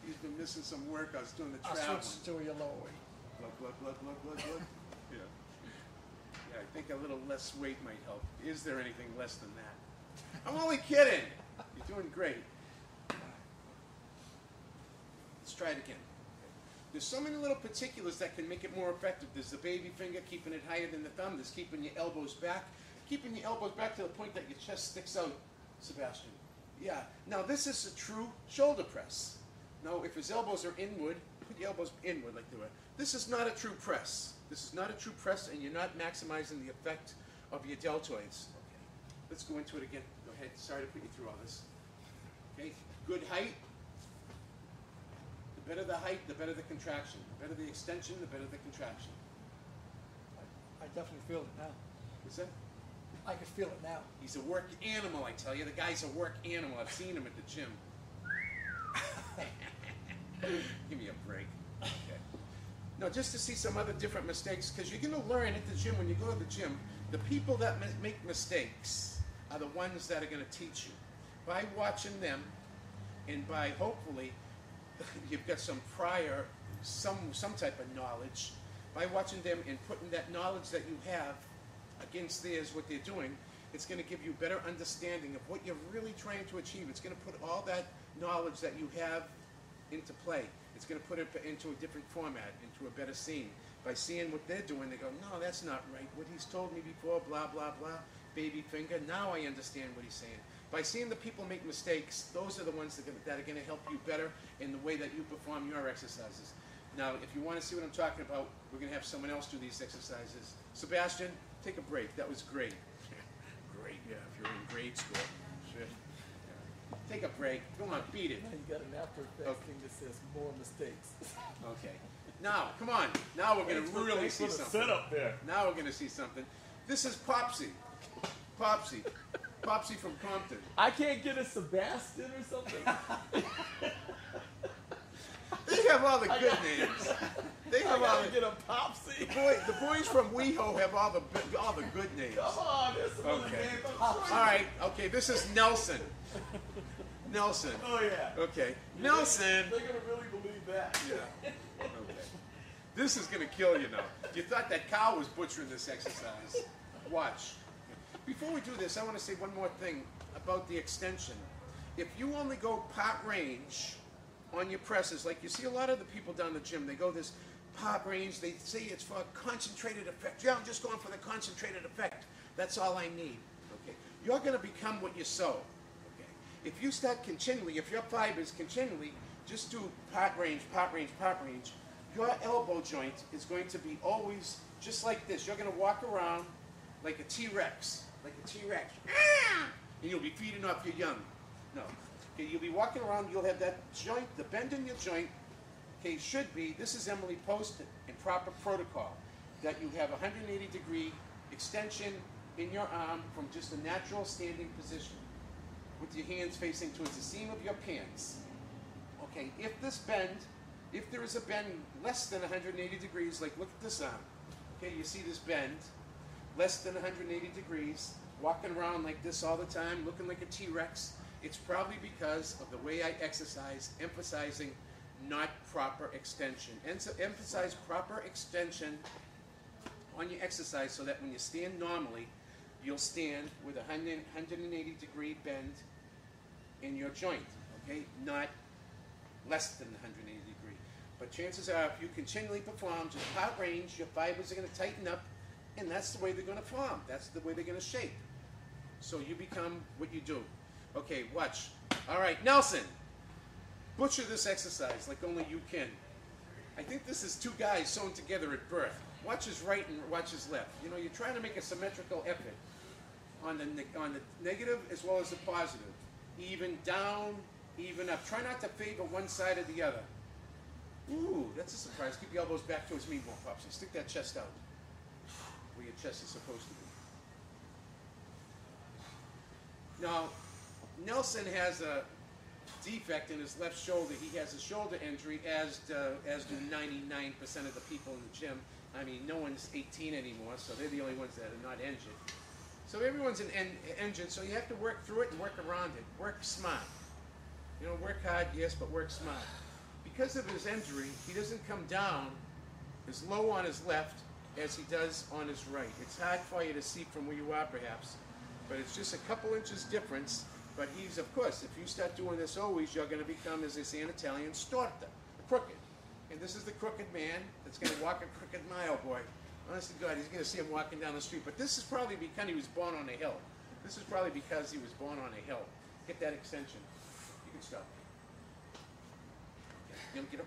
He's been missing some work. I was doing the I'll traveling. switch to your lower weight. Look. Yeah. Yeah, I think a little less weight might help. Is there anything less than that? I'm only kidding. You're doing great. Let's try it again. There's so many little particulars that can make it more effective. There's the baby finger, keeping it higher than the thumb. There's keeping your elbows back. Keeping your elbows back to the point that your chest sticks out, Sebastian. Yeah. Now this is a true shoulder press. Now if his elbows are inward, put your elbows inward like they were. This is not a true press. This is not a true press, and you're not maximizing the effect of your deltoids. Okay. Let's go into it again. Go ahead. Sorry to put you through all this. Okay. Good height. The better the height, the better the contraction. The better the extension, the better the contraction. I definitely feel it now. What's that? I can feel it now. He's a work animal, I tell you. The guy's a work animal. I've seen him at the gym. Give me a break. Okay. No, just to see some other different mistakes, because you're going to learn at the gym, when you go to the gym, the people that make mistakes are the ones that are going to teach you. By watching them, and by hopefully, you've got some prior, some type of knowledge, by watching them and putting that knowledge that you have against theirs, what they're doing, it's going to give you better understanding of what you're really trying to achieve. It's going to put all that knowledge that you have into play. It's going to put it into a different format, into a better scene. By seeing what they're doing, they go, no, that's not right. What he's told me before, blah, blah, blah, baby finger, now I understand what he's saying. By seeing the people make mistakes, those are the ones that are going to help you better in the way that you perform your exercises. Now, if you want to see what I'm talking about, we're going to have someone else do these exercises. Sebastian, take a break. That was great. Great, yeah, if you're in grade school. Shit. Yeah. Take a break. Come on, beat it. Now you got an after effects thing that says more mistakes. Okay. Now, come on. Now we're going to really see something. Setup there. Now we're going to see something. This is Popsy. Popsy. Popsy from Compton. I can't get a Sebastian or something. They have all the good names. They have all the get a Popsy. the boys from WeHo have all the good names. Come on, there's some other Okay. names. All right. Okay. This is Nelson. Nelson. Oh yeah. Okay. Nelson. They're gonna really believe that. Yeah. Okay. This is gonna kill you now. You thought that cow was butchering this exercise. Watch. Before we do this, I want to say one more thing about the extension. If you only go part range on your presses, like you see a lot of the people down the gym, they go this part range, they say it's for a concentrated effect. Yeah, I'm just going for the concentrated effect. That's all I need. Okay. You're going to become what you sow. Okay. If you start continually, if your fibers continually just do part range, your elbow joint is going to be always just like this. You're going to walk around like a T-Rex. And you'll be feeding off your young. No. Okay, you'll be walking around, you'll have that joint, the bend in your joint, okay, should be, this is Emily posted in proper protocol, that you have a 180-degree extension in your arm from just a natural standing position with your hands facing towards the seam of your pants. Okay, if there is a bend less than 180 degrees, like look at this arm, okay, you see this bend, less than 180 degrees, walking around like this all the time, looking like a T-Rex, it's probably because of the way I exercise, emphasizing not proper extension. Emphasize proper extension on your exercise so that when you stand normally, you'll stand with a 180-degree bend in your joint, okay? Not less than 180 degree. But chances are, if you continually perform just part range, your fibers are going to tighten up, and that's the way they're going to form. That's the way they're going to shape. So you become what you do. Okay, watch. All right, Nelson. Butcher this exercise like only you can. I think this is two guys sewn together at birth. Watch his right and watch his left. You know, you're trying to make a symmetrical effort on the negative as well as the positive. Even down, even up. Try not to favor one side or the other. Ooh, that's a surprise. Keep your elbows back towards me more, Popsy. Stick that chest out where your chest is supposed to be. Now, Nelson has a defect in his left shoulder. He has a shoulder injury, as do 99% of the people in the gym. I mean, no one's 18 anymore, so they're the only ones that are not injured. So everyone's injured, so you have to work through it and work around it. Work smart. You know, work hard, yes, but work smart. because of his injury, he doesn't come down as low on his left as he does on his right. It's hard for you to see from where you are perhaps, but it's just a couple inches difference. But he's, of course, if you start doing this always, you're going to become, as they say in Italian, storta, crooked. And this is the crooked man that's going to walk a crooked mile, boy. Honest to God, he's going to see him walking down the street. But this is probably because he was born on a hill. This is probably because he was born on a hill. Get that extension. You can stop. Okay, get up.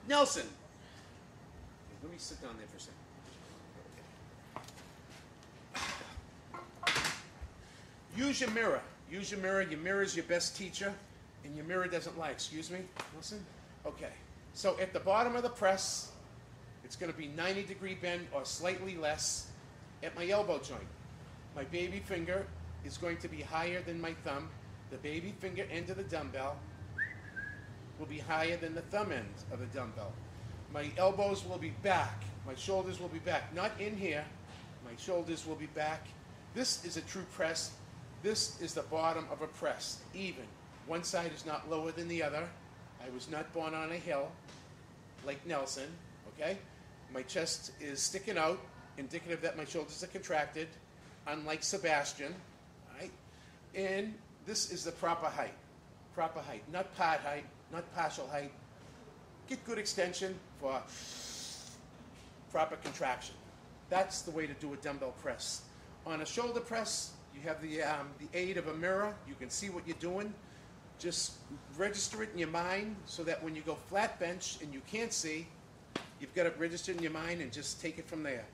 Nelson. Okay, let me sit down there for a second. Use your mirror. Use your mirror. Your mirror is your best teacher, and your mirror doesn't lie. Excuse me, Nelson? Okay. So at the bottom of the press, it's going to be 90-degree bend or slightly less at my elbow joint. My baby finger is going to be higher than my thumb. The baby finger end of the dumbbell will be higher than the thumb end of the dumbbell. My elbows will be back. My shoulders will be back. Not in here. My shoulders will be back. This is a true press. This is the bottom of a press, even. One side is not lower than the other. I was not born on a hill like Nelson, okay? My chest is sticking out, indicative that my shoulders are contracted, unlike Sebastian, all right? And this is the proper height, not part height, not partial height. Get good extension for proper contraction. That's the way to do a dumbbell press. On a shoulder press, you have the aid of a mirror. You can see what you're doing. Just register it in your mind so that when you go flat bench and you can't see, you've got it registered in your mind and just take it from there.